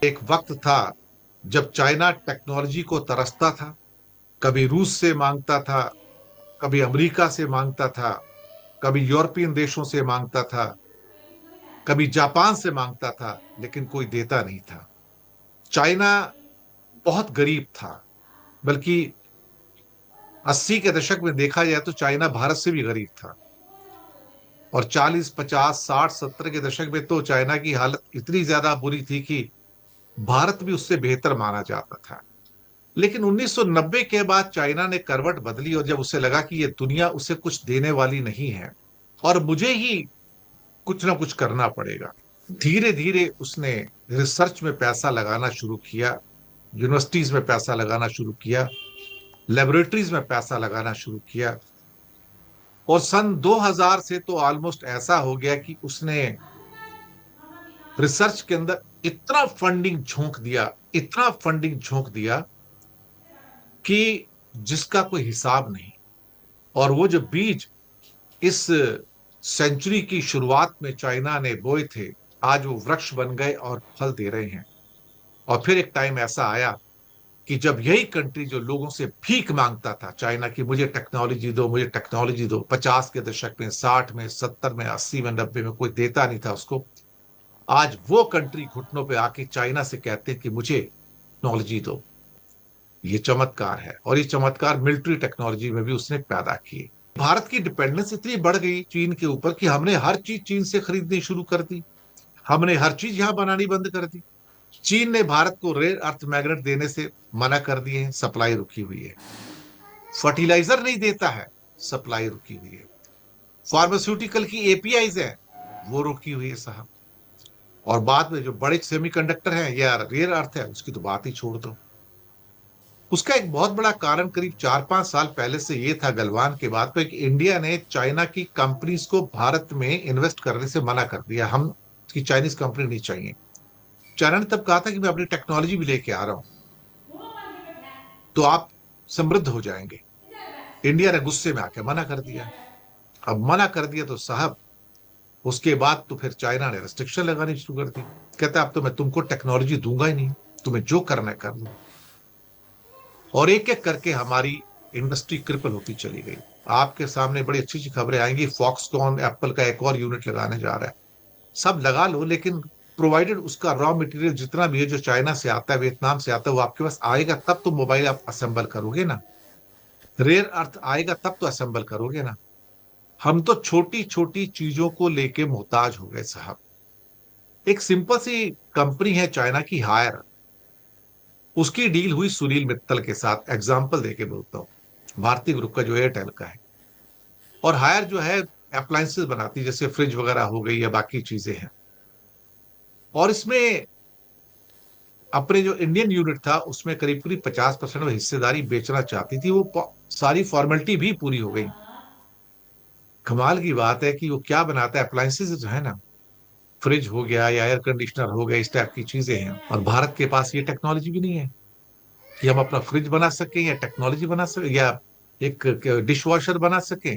एक वक्त था जब चाइना टेक्नोलॉजी को तरसता था, कभी रूस से मांगता था, कभी अमेरिका से मांगता था, कभी यूरोपियन देशों से मांगता था, कभी जापान से मांगता था, लेकिन कोई देता नहीं था। चाइना बहुत गरीब था, बल्कि 80 के दशक में देखा जाए तो चाइना भारत से भी गरीब था। और 40, 50, 60, 70 के दशक में तो चाइना की हालत इतनी ज्यादा बुरी थी कि भारत भी उससे बेहतर माना जाता था। लेकिन 1990 के बाद चाइना ने करवट बदली, और जब उसे लगा कि ये दुनिया उसे कुछ देने वाली नहीं है और मुझे ही कुछ ना कुछ करना पड़ेगा, धीरे धीरे उसने रिसर्च में पैसा लगाना शुरू किया, यूनिवर्सिटीज में पैसा लगाना शुरू किया, लेबोरेटरीज में पैसा लगाना शुरू किया। और सन 2000 से तो ऑलमोस्ट ऐसा हो गया कि उसने रिसर्च के अंदर इतना फंडिंग झोंक दिया, इतना फंडिंग झोंक दिया कि जिसका कोई हिसाब नहीं। और वो जो बीज इस सेंचुरी की शुरुआत में चाइना ने बोए थे, आज वो वृक्ष बन गए और फल दे रहे हैं। और फिर एक टाइम ऐसा आया कि जब यही कंट्री जो लोगों से भीख मांगता था, चाइना की, मुझे टेक्नोलॉजी दो, मुझे टेक्नोलॉजी दो, 50 के दशक में, 60 में, 70 में, 80 में, 90 में कोई देता नहीं था उसको, आज वो कंट्री घुटनों पे आके चाइना से कहते हैं कि मुझे टेक्नोलॉजी दो। ये चमत्कार है, और ये चमत्कार मिलिट्री टेक्नोलॉजी में भी उसने पैदा किए। भारत की डिपेंडेंस इतनी बढ़ गई चीन के ऊपर कि हमने हर चीज चीन से खरीदनी शुरू कर दी, हमने हर चीज यहां बनानी बंद कर दी। चीन ने भारत को रेयर अर्थ मैग्नेट देने से मना कर दिए हैं, सप्लाई रुकी हुई है। फर्टिलाइजर नहीं देता है, सप्लाई रुकी हुई है। फार्मास्यूटिकल की एपीआईज है, वो रुकी हुई है साहब। और बाद में जो बड़े सेमीकंडक्टर हैं या रेयर अर्थ है, उसकी तो बात ही छोड़ दो। उसका एक बहुत बड़ा कारण करीब 4-5 साल पहले से ये था, गलवान के बाद तो, कि इंडिया ने चाइना की कंपनीज को भारत में इन्वेस्ट करने से मना कर दिया। हम की चाइनीज कंपनी नहीं चाहिए। चाइना ने तब कहा था कि मैं अपनी टेक्नोलॉजी भी लेके आ रहा हूं, तो आप समृद्ध हो जाएंगे। इंडिया ने गुस्से में आके मना कर दिया। अब मना कर दिया तो साहब, उसके बाद तो फिर चाइना ने रेस्ट्रिक्शन लगानी शुरू कर दी। कहता अब तो मैं तुमको टेक्नोलॉजी दूंगा ही नहीं, तुम्हें जो करना है कर लो। और एक एक करके हमारी इंडस्ट्री क्रिपल होती चली गई। आपके सामने बड़ी अच्छी अच्छी खबरें आएंगी, फॉक्सकॉन एप्पल का एक और यूनिट लगाने जा रहा है। सब लगा लो, लेकिन प्रोवाइडेड उसका रॉ मटेरियल जितना भी है जो चाइना से आता है, वियतनाम से आता है, वो आपके पास आएगा तब तो मोबाइल आप असेंबल करोगे ना। रेयर अर्थ आएगा तब तो असेंबल करोगे ना। हम तो छोटी छोटी चीजों को लेके मोहताज हो गए साहब। एक सिंपल सी कंपनी है चाइना की, हायर, उसकी डील हुई सुनील मित्तल के साथ। एग्जाम्पल देके बोलता हूँ, भारतीय ग्रुप का जो एयरटेल का है। और हायर जो है अप्लायंसेस बनाती है, जैसे फ्रिज वगैरह हो गई या बाकी चीजें हैं। और इसमें अपने जो इंडियन यूनिट था उसमें करीब करीब 50% में हिस्सेदारी बेचना चाहती थी। वो सारी फॉर्मेलिटी भी पूरी हो गई। कमाल की बात है कि वो क्या बनाता है, अप्लायंसेस जो है ना, फ्रिज हो गया या एयर कंडीशनर हो गया, इस टाइप की चीजें हैं। और भारत के पास ये टेक्नोलॉजी भी नहीं है कि हम अपना फ्रिज बना सकें, या टेक्नोलॉजी बना सकें, या एक डिश वॉशर बना सकें,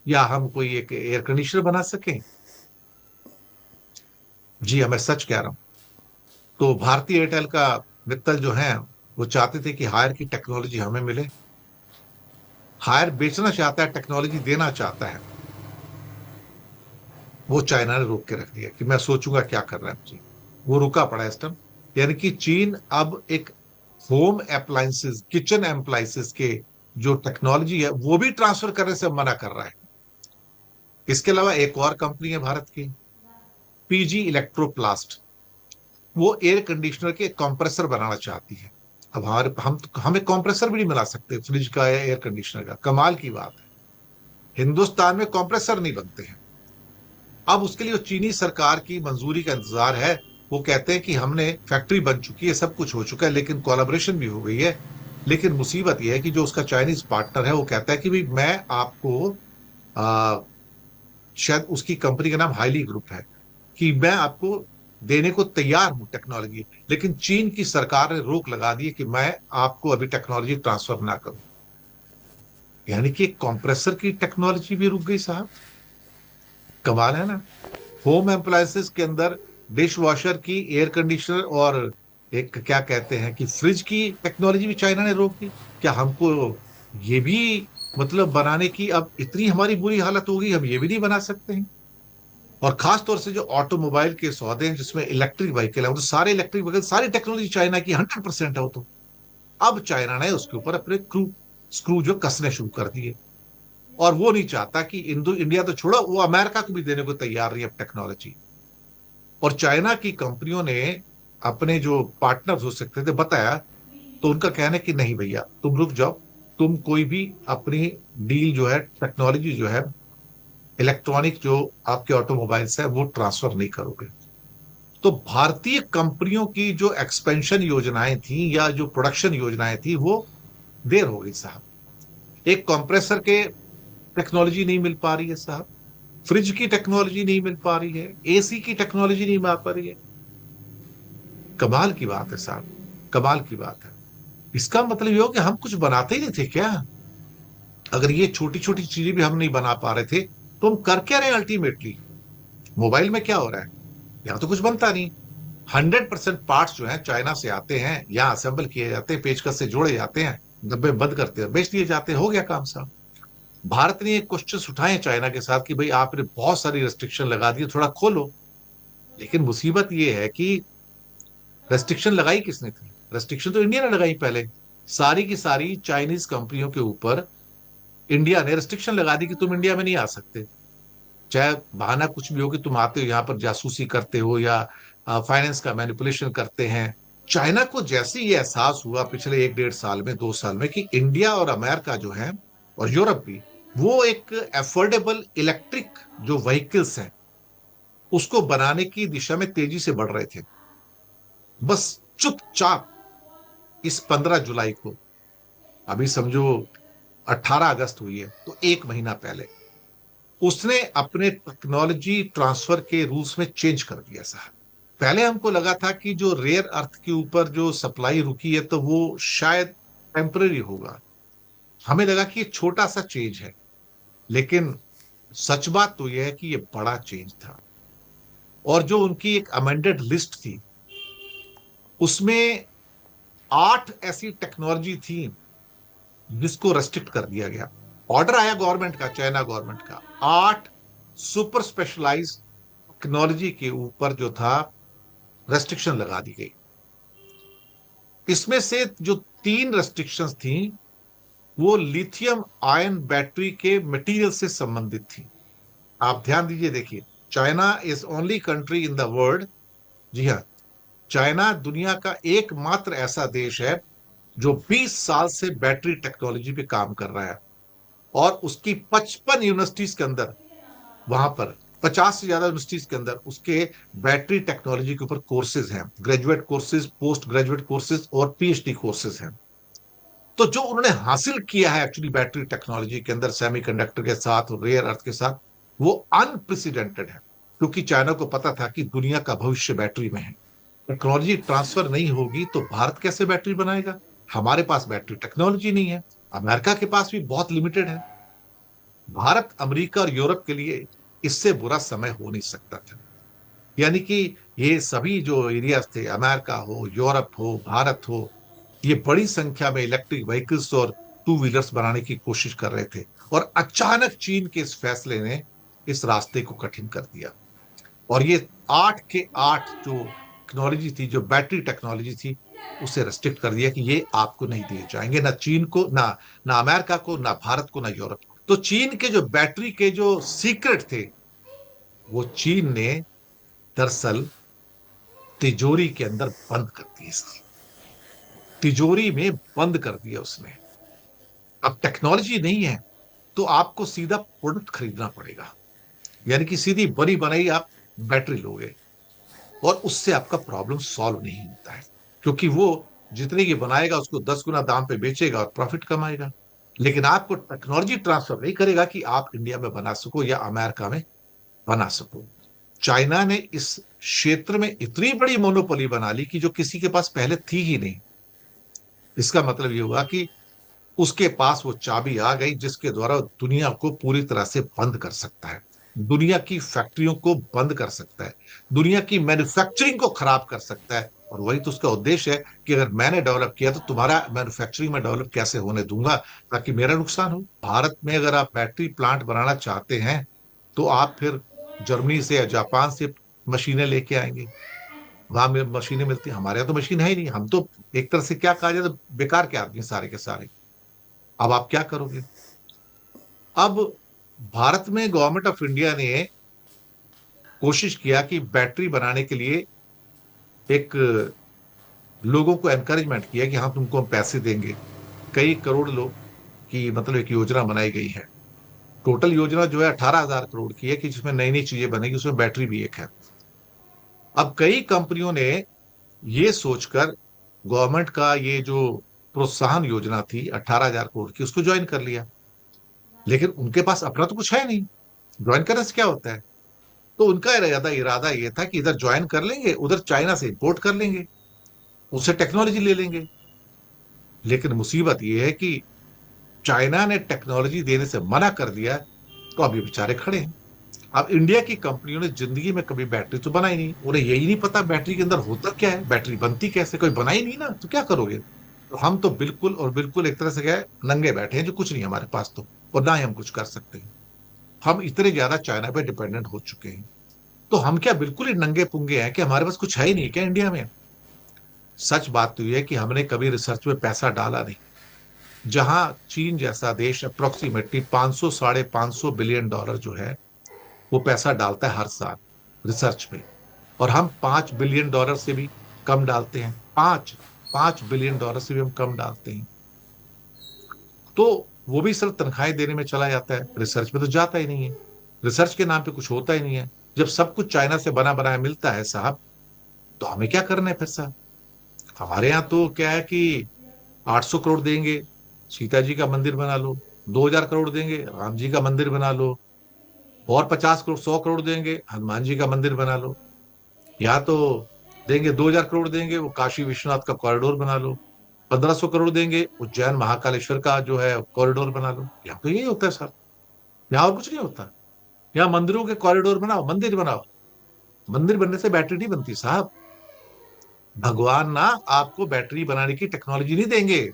या हम कोई एक एयर कंडीशनर बना सकें। जी हाँ, मैं सच कह रहा हूं। तो भारतीय एयरटेल का मित्तल जो है, वो चाहते थे कि हायर की टेक्नोलॉजी हमें मिले। हायर बेचना चाहता है, टेक्नोलॉजी देना चाहता है। वो चाइना ने रोक के रख दिया कि मैं सोचूंगा क्या कर रहा है मुझे। वो रुका पड़ा इस टाइम। यानी कि चीन अब एक होम अप्लायंसेस, किचन अप्लायंसेस के जो टेक्नोलॉजी है वो भी ट्रांसफर करने से मना कर रहा है। इसके अलावा एक और कंपनी है भारत की, पीजी इलेक्ट्रोप्लास्ट। वो एयर कंडीशनर के कंप्रेसर बनाना चाहती है। अब हमें कंप्रेसर भी नहीं बना सकते फ्रिज का या एयर कंडीशनर का। कमाल की बात है, हिंदुस्तान में कंप्रेसर नहीं बनते हैं। अब उसके लिए वो चीनी सरकार की मंजूरी का इंतजार है। वो कहते हैं कि हमने फैक्ट्री बन चुकी है, सब कुछ हो चुका है, लेकिन कोलैबोरेशन भी हो गई है। लेकिन मुसीबत यह है कि जो उसका चाइनीज पार्टनर है वो कहता है कि भाई मैं आपको, आ, शायद उसकी कंपनी का नाम हाईली ग्रुप है, कि मैं आपको देने को तैयार हूं टेक्नोलॉजी, लेकिन चीन की सरकार ने रोक लगा दी है कि मैं आपको अभी टेक्नोलॉजी ट्रांसफर ना करूं। यानी कि कंप्रेसर की टेक्नोलॉजी भी रुक गई साहब। कमाल है ना। होम अप्लायंसेस के अंदर डिश वॉशर की, एयर कंडीशनर और एक क्या कहते हैं कि फ्रिज की टेक्नोलॉजी भी चाइना ने रोक दी। क्या हमको ये भी मतलब बनाने की अब इतनी हमारी बुरी हालत होगी, हम ये भी नहीं बना सकते हैं? और खास तौर से जो ऑटोमोबाइल के सौदे हैं जिसमें इलेक्ट्रिक व्हीकल है, वो तो सारे इलेक्ट्रिक व्हीकल, सारी टेक्नोलॉजी चाइना की 100% है वो तो। अब चाइना ने उसके ऊपर अपने क्रू स्क्रू जो कसने शुरू कर दिए, और वो नहीं चाहता कि इंडिया तो छोड़ो, वो अमेरिका को भी देने को तैयार नहीं अब टेक्नोलॉजी। और चाइना की कंपनियों ने अपने जो पार्टनर्स हो सकते थे बताया, तो उनका कहना है कि नहीं भैया तुम रुक जाओ, तुम कोई भी अपनी डील जो है, टेक्नोलॉजी जो है, इलेक्ट्रॉनिक जो आपके ऑटोमोबाइल्स है वो ट्रांसफर नहीं करोगे। तो भारतीय कंपनियों की जो एक्सपेंशन योजनाएं थी या जो प्रोडक्शन योजनाएं थी वो देर हो गई साहब। एक कंप्रेसर के टेक्नोलॉजी नहीं मिल पा रही है साहब, फ्रिज की टेक्नोलॉजी नहीं मिल पा रही है, एसी की टेक्नोलॉजी नहीं मिल पा रही है। कमाल की बात है साहब, कमाल की बात है। इसका मतलब ये हो कि हम कुछ बनाते ही नहीं थे क्या? अगर ये छोटी छोटी चीजें भी हम नहीं बना पा रहे थे तो हम कर क्या रहे हैं अल्टीमेटली? मोबाइल में क्या हो रहा है? यहां तो कुछ बनता नहीं। 100% पार्ट्स जो हैं चाइना से आते हैं, यहाँ असेंबल किए जाते हैं, पेचकस से जोड़े जाते हैं, डब्बे में बंद करते हैं, बेच दिए जाते हैं, हो गया काम साहब। भारत ने ये क्वेश्चन उठाए चाइना के साथ कि भाई आपने बहुत सारी रेस्ट्रिक्शन लगा दी, थोड़ा खोलो। लेकिन मुसीबत ये है कि रेस्ट्रिक्शन लगाई किसने थी? रेस्ट्रिक्शन तो इंडिया ने लगाई पहले। सारी की सारी चाइनीज कंपनियों के ऊपर इंडिया ने रेस्ट्रिक्शन लगा दी कि तुम इंडिया में नहीं आ सकते। चाहे बहाना कुछ भी हो कि तुम आते हो यहाँ पर जासूसी करते हो या फाइनेंस का मैनिपुलेशन करते हैं। चाइना को जैसे ये एहसास हुआ पिछले 1 डेढ़ साल में, 2 साल में, कि इंडिया और अमेरिका जो है, और यूरोप भी, वो एक अफोर्डेबल इलेक्ट्रिक जो व्हीकल्स हैं उसको बनाने की दिशा में तेजी से बढ़ रहे थे। बस चुपचाप इस 15 जुलाई को, अभी समझो 18 अगस्त हुई है, तो 1 महीना पहले उसने अपने टेक्नोलॉजी ट्रांसफर के रूल्स में चेंज कर दिया साहब। पहले हमको लगा था कि जो रेयर अर्थ के ऊपर जो सप्लाई रुकी है तो वो शायद टेम्पररी होगा, हमें लगा कि ये छोटा सा चेंज है। लेकिन सच बात तो यह है कि ये बड़ा चेंज था। और जो उनकी एक अमेंडेड लिस्ट थी उसमें 8 ऐसी टेक्नोलॉजी थी जिसको रेस्ट्रिक्ट कर दिया गया। ऑर्डर आया गवर्नमेंट का, चाइना गवर्नमेंट का, 8 सुपर स्पेशलाइज्ड टेक्नोलॉजी के ऊपर जो था रेस्ट्रिक्शन लगा दी गई। इसमें से जो 3 रेस्ट्रिक्शंस थी वो लिथियम आयन बैटरी के मटेरियल से संबंधित थी। आप ध्यान दीजिए, देखिए, China is only country in the world, जी हाँ, चाइना दुनिया का एकमात्र ऐसा देश है जो 20 साल से बैटरी टेक्नोलॉजी पे काम कर रहा है। और उसकी 55 यूनिवर्सिटीज के अंदर, वहां पर 50 से ज्यादा यूनिवर्सिटीज के अंदर उसके बैटरी टेक्नोलॉजी के ऊपर कोर्सेज हैं, graduate courses, post graduate courses और पीएचडी कोर्सेज हैं। तो जो उन्होंने हासिल किया है एक्चुअली बैटरी टेक्नोलॉजी के अंदर, सेमीकंडक्टर के साथ और रेयर अर्थ के साथ, वो अनप्रेसिडेंटेड है। क्योंकि चाइना को पता था कि दुनिया का भविष्य बैटरी में है। टेक्नोलॉजी ट्रांसफर नहीं होगी तो भारत कैसे बैटरी बनाएगा? हमारे पास बैटरी टेक्नोलॉजी नहीं है, अमेरिका के पास भी बहुत लिमिटेड है। भारत, अमेरिका और यूरोप के लिए इससे बुरा समय हो नहीं सकता था। यानी कि ये सभी जो एरियाज थे, अमेरिका हो, यूरोप हो, भारत हो, ये बड़ी संख्या में इलेक्ट्रिक व्हीकल्स और टू व्हीलर्स बनाने की कोशिश कर रहे थे। और अचानक चीन के इस फैसले ने इस रास्ते को कठिन कर दिया। और ये 8 के 8 जो टेक्नोलॉजी थी, जो बैटरी टेक्नोलॉजी थी, उसे रेस्ट्रिक्ट कर दिया कि ये आपको नहीं दिए जाएंगे, ना चीन को, ना ना अमेरिका को, ना भारत को, ना यूरोप को। तो चीन के जो बैटरी के जो सीक्रेट थे वो चीन ने दरअसल तिजोरी के अंदर बंद कर दिए। तिजोरी में बंद कर दिया उसने। अब टेक्नोलॉजी नहीं है तो आपको सीधा प्रोडक्ट खरीदना पड़ेगा, यानी कि सीधी बनी बनाई आप बैटरी लोगे, और उससे आपका प्रॉब्लम सॉल्व नहीं होता है। क्योंकि वो जितने की बनाएगा उसको 10 गुना दाम पे बेचेगा और प्रॉफिट कमाएगा। लेकिन आपको टेक्नोलॉजी ट्रांसफर नहीं करेगा कि आप इंडिया में बना सको या अमेरिका में बना सको। चाइना ने इस क्षेत्र में इतनी बड़ी मोनोपोली बना ली कि जो किसी के पास पहले थी ही नहीं। इसका मतलब ये हुआ कि उसके पास वो चाबी आ गई जिसके द्वारा दुनिया को पूरी तरह से बंद कर सकता है, दुनिया की फैक्ट्रियों को बंद कर सकता है, दुनिया की मैन्युफैक्चरिंग को खराब कर सकता है, और वही तो उसका उद्देश्य है कि अगर मैंने डेवलप किया तो तुम्हारा मैन्युफैक्चरिंग में डेवलप कैसे होने दूंगा ताकि मेरा नुकसान हो। भारत में अगर आप बैटरी प्लांट बनाना चाहते हैं तो आप फिर जर्मनी से या जापान से मशीनें लेके आएंगे। वहां में मशीनें मिलती हैं, हमारे यहाँ तो मशीन है ही नहीं। हम तो एक तरह से क्या कहा जाए तो बेकार के आदमी सारे के सारे। अब आप क्या करोगे? अब भारत में गवर्नमेंट ऑफ इंडिया ने कोशिश किया कि बैटरी बनाने के लिए एक लोगों को एनकरेजमेंट किया कि हाँ तुमको हम पैसे देंगे। कई करोड़ लोग की मतलब एक योजना बनाई गई है। टोटल योजना जो है 18,000 करोड़ की है कि जिसमें नई नई चीजें बनेगी, उसमें बैटरी भी एक है। अब कई कंपनियों ने ये सोचकर गवर्नमेंट का ये जो प्रोत्साहन योजना थी 18,000 करोड़ की, उसको ज्वाइन कर लिया। लेकिन उनके पास अपना तो कुछ है नहीं। ज्वाइन करने से क्या होता है? तो उनका इरादा इरादा ये था कि इधर ज्वाइन कर लेंगे, उधर चाइना से इंपोर्ट कर लेंगे, उससे टेक्नोलॉजी ले लेंगे। लेकिन मुसीबत ये है कि चाइना ने टेक्नोलॉजी देने से मना कर दिया, तो अब ये बेचारे खड़े हैं। अब इंडिया की कंपनियों ने जिंदगी में कभी बैटरी तो बनाई नहीं, उन्हें यही नहीं पता बैटरी के अंदर होता क्या है, बैटरी बनती कैसे, कोई बनाई नहीं ना, तो क्या करोगे? तो हम तो बिल्कुल और बिल्कुल एक तरह से क्या है, नंगे बैठे हैं, जो कुछ नहीं हमारे पास तो, और ना ही हम कुछ कर सकते हैं। हम इतने ज्यादा चाइना पे डिपेंडेंट हो चुके हैं। तो हम क्या बिल्कुल ही नंगे पुंगे हैं कि हमारे पास कुछ है ही नहीं क्या इंडिया में? सच बात तो यह है कि हमने कभी रिसर्च में पैसा डाला नहीं। जहां चीन जैसा देश अप्रोक्सीमेटली 500 $550 बिलियन जो है वो पैसा डालता है हर साल रिसर्च में, और हम $5 बिलियन से भी कम डालते हैं। 5 5 बिलियन डॉलर से भी हम कम डालते हैं। तो वो भी सिर्फ तनख्वाहें देने में चला जाता है, रिसर्च में तो जाता ही नहीं है। रिसर्च के नाम पे कुछ होता ही नहीं है। जब सब कुछ चाइना से बना बनाया मिलता है साहब, तो हमें क्या करना है फिर साहब? हमारे यहाँ तो क्या है कि 800 करोड़ देंगे, सीता जी का मंदिर बना लो। 2,000 करोड़ देंगे, राम जी का मंदिर बना लो। और 50 करोड़ 100 करोड़ देंगे, हनुमान जी का मंदिर बना लो। या तो देंगे 2,000 करोड़ देंगे, वो काशी विश्वनाथ का कॉरिडोर बना लो। 1,500 करोड़ देंगे, उज्जैन महाकालेश्वर का जो है कॉरिडोर बना लो। यहाँ तो यही होता है सर, यहाँ और कुछ नहीं होता। यहाँ मंदिरों के कॉरिडोर बनाओ, मंदिर बनाओ। मंदिर बनने से बैटरी नहीं बनती साहब। भगवान ना आपको बैटरी बनाने की टेक्नोलॉजी नहीं देंगे।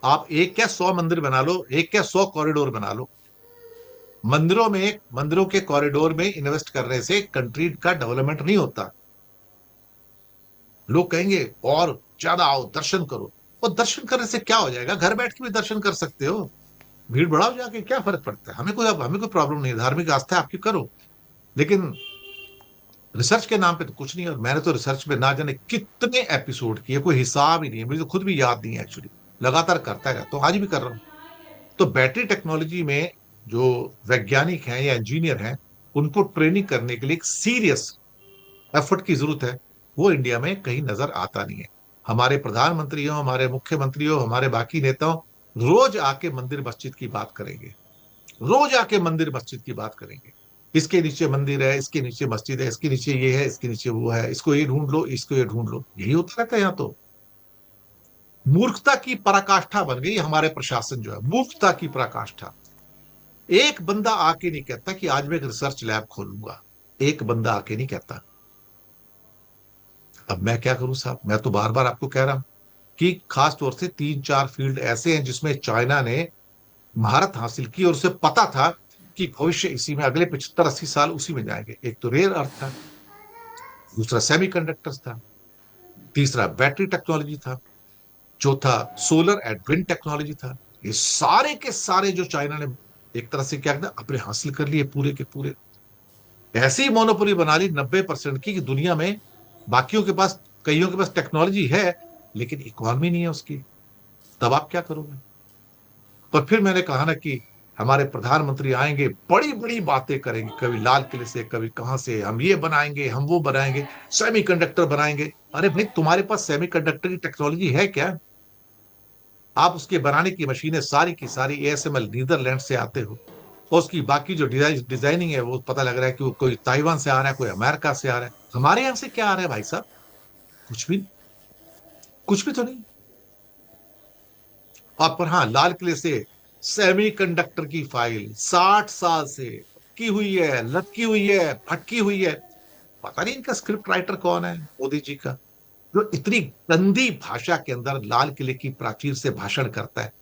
आप एक क्या 100 मंदिर बना लो, एक क्या 100 कॉरिडोर बना लो। मंदिरों के कॉरिडोर में इन्वेस्ट करने से कंट्री का डेवलपमेंट नहीं होता। लोग कहेंगे और ज्यादा आओ दर्शन करो। और दर्शन करने से क्या हो जाएगा? घर बैठ के भी दर्शन कर सकते हो। भीड़ बढ़ाओ जाके, क्या फर्क पड़ता है? हमें कोई प्रॉब्लम नहीं है, धार्मिक आस्था है आपकी, करो। लेकिन रिसर्च के नाम पे तो कुछ नहीं है। और मैंने तो रिसर्च में ना जाने कितने एपिसोड किए, कोई हिसाब ही नहीं है, मुझे तो खुद भी याद नहीं है एक्चुअली। लगातार करता रहता हूँ, आज भी कर रहा हूँ। तो बैटरी टेक्नोलॉजी में जो वैज्ञानिक हैं या इंजीनियर हैं, उनको ट्रेनिंग करने के लिए एक सीरियस एफर्ट की जरूरत है। वो इंडिया में कहीं नजर आता नहीं है। हमारे प्रधानमंत्री हो, हमारे मुख्यमंत्री हो, हमारे बाकी नेताओं रोज आके मंदिर मस्जिद की बात करेंगे। रोज आके मंदिर मस्जिद की बात करेंगे। इसके नीचे मंदिर है, इसके नीचे मस्जिद है, इसके नीचे ये है, इसके नीचे वो है, इसको ये ढूंढ लो, इसको ये ढूंढ लो। यही होता रहता है यहाँ तो। मूर्खता की पराकाष्ठा बन गई हमारे प्रशासन जो है, मूर्खता की पराकाष्ठा। एक बंदा आके नहीं कहता कि आज मैं एक रिसर्च लैब खोलूंगा। एक बंदा आके नहीं कहता। अब मैं क्या करूं साहब? मैं तो बार बार आपको कह रहा हूं कि खास तौर से 3 4 फील्ड ऐसे हैं जिसमें चाइना ने महारत हासिल की, और उसे पता था कि भविष्य इसी में, अगले 75 80 साल उसी में जाएंगे। एक तो रेयर अर्थ था, दूसरा सेमीकंडक्टर्स था, तीसरा बैटरी टेक्नोलॉजी था, चौथा सोलर एंड विंड टेक्नोलॉजी था। ये सारे के सारे जो चाइना ने एक तरह से क्या कहते अपने हासिल कर लिए पूरे के पूरे। ऐसी मोनोपोली बना ली 90% की कि दुनिया में बाकियों के पास, कईयों के पास टेक्नोलॉजी है लेकिन इकोनॉमी नहीं है उसकी। तब आप क्या करोगे? और फिर मैंने कहा ना कि हमारे प्रधानमंत्री आएंगे, बड़ी बड़ी बातें करेंगे, कभी लाल किले से, कभी कहां से, हम ये बनाएंगे, हम वो बनाएंगे, सेमीकंडक्टर बनाएंगे। अरे भाई, तुम्हारे पास सेमीकंडक्टर की टेक्नोलॉजी है क्या? आप उसके बनाने की मशीनें सारी की सारी एएसएमएल नीदरलैंड से आते हो, और उसकी बाकी जो डिजाइनिंग है वो पता लग रहा है कि वो कोई ताइवान से आ रहा है, कोई अमेरिका से आ रहा है। हमारे यहां से क्या आ रहा है भाई साहब? कुछ भी, कुछ भी तो नहीं। और पर हाँ, लाल किले से सेमीकंडक्टर की फाइल 60 साल से की हुई है, लटकी हुई है, भटकी हुई है। पता नहीं इनका स्क्रिप्ट राइटर कौन है, मोदी जी का। जो इतनी गंदी भाषा के अंदर लाल किले की प्राचीर से भाषण करता है।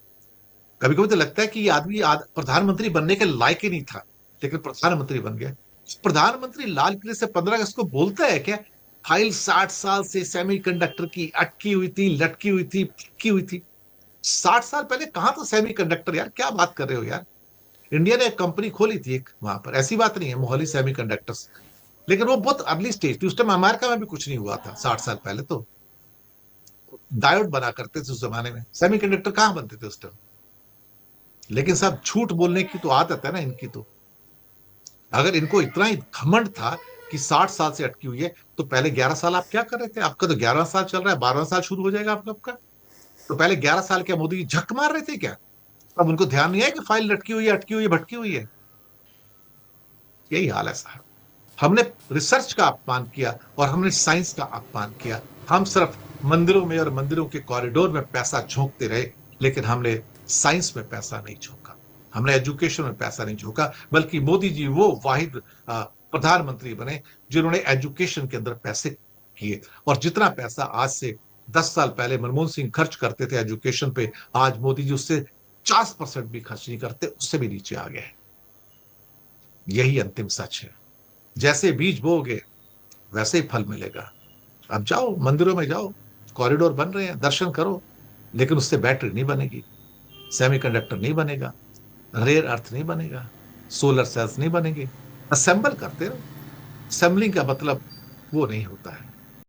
कभी कभी तो लगता है कि ये आदमी प्रधानमंत्री बनने के लायक ही नहीं था, लेकिन प्रधानमंत्री बन गया। प्रधानमंत्री लाल किले से 15 अगस्त को बोलता है क्या, फाइल 60 साल से सेमीकंडक्टर की अटकी हुई थी, लटकी हुई थी, फटकी हुई थी। 60 साल पहले कहां था सेमीकंडक्टर यार, क्या बात कर रहे हो यार। इंडिया ने एक कंपनी खोली थी एक वहां पर, ऐसी बात नहीं है, मोहाली सेमीकंडक्टर्स, लेकिन वो बहुत अर्ली स्टेज थी। उस टाइम अमेरिका में भी कुछ नहीं हुआ था 60 साल पहले तो। डायोड बना करते थे उस जमाने में, सेमीकंडक्टर कहां बनते थे उस टाइम। लेकिन सब झूठ बोलने की तो आदत है ना इनकी तो। अगर इनको इतना ही घमंड था कि 60 साल से अटकी हुई है, तो पहले 11 साल आप क्या कर रहे थे। आपका तो 11वां साल चल रहा है, 12वां साल शुरू हो जाएगा आपका। तो पहले 11 साल क्या मोदी जी झक मार रहे थे क्या। अब उनको ध्यान नहीं है कि फाइल लटकी हुई है, अटकी हुई है, भटकी हुई है। यही हाल है साहब। हमने रिसर्च का अपमान किया और हमने साइंस का अपमान किया। हम सिर्फ मंदिरों में और मंदिरों के कॉरिडोर में पैसा झोंकते रहे, लेकिन हमने साइंस में पैसा नहीं झोंका, हमने एजुकेशन में पैसा नहीं झोंका। बल्कि मोदी जी वो वाहिद प्रधानमंत्री बने जिन्होंने एजुकेशन के अंदर पैसे किए। और जितना पैसा आज से 10 साल पहले मनमोहन सिंह खर्च करते थे एजुकेशन पे, आज मोदी जी उससे 50% भी खर्च नहीं करते, उससे भी नीचे आ गए। यही अंतिम सच है। जैसे बीज बोओगे वैसे ही फल मिलेगा। अब जाओ मंदिरों में जाओ, कॉरिडोर बन रहे हैं, दर्शन करो, लेकिन उससे बैटरी नहीं बनेगी, सेमीकंडक्टर नहीं बनेगा, रेयर अर्थ नहीं बनेगा, सोलर सेल्स नहीं बनेंगे। असेंबल करते रहो, असेंबलिंग का मतलब वो नहीं होता है।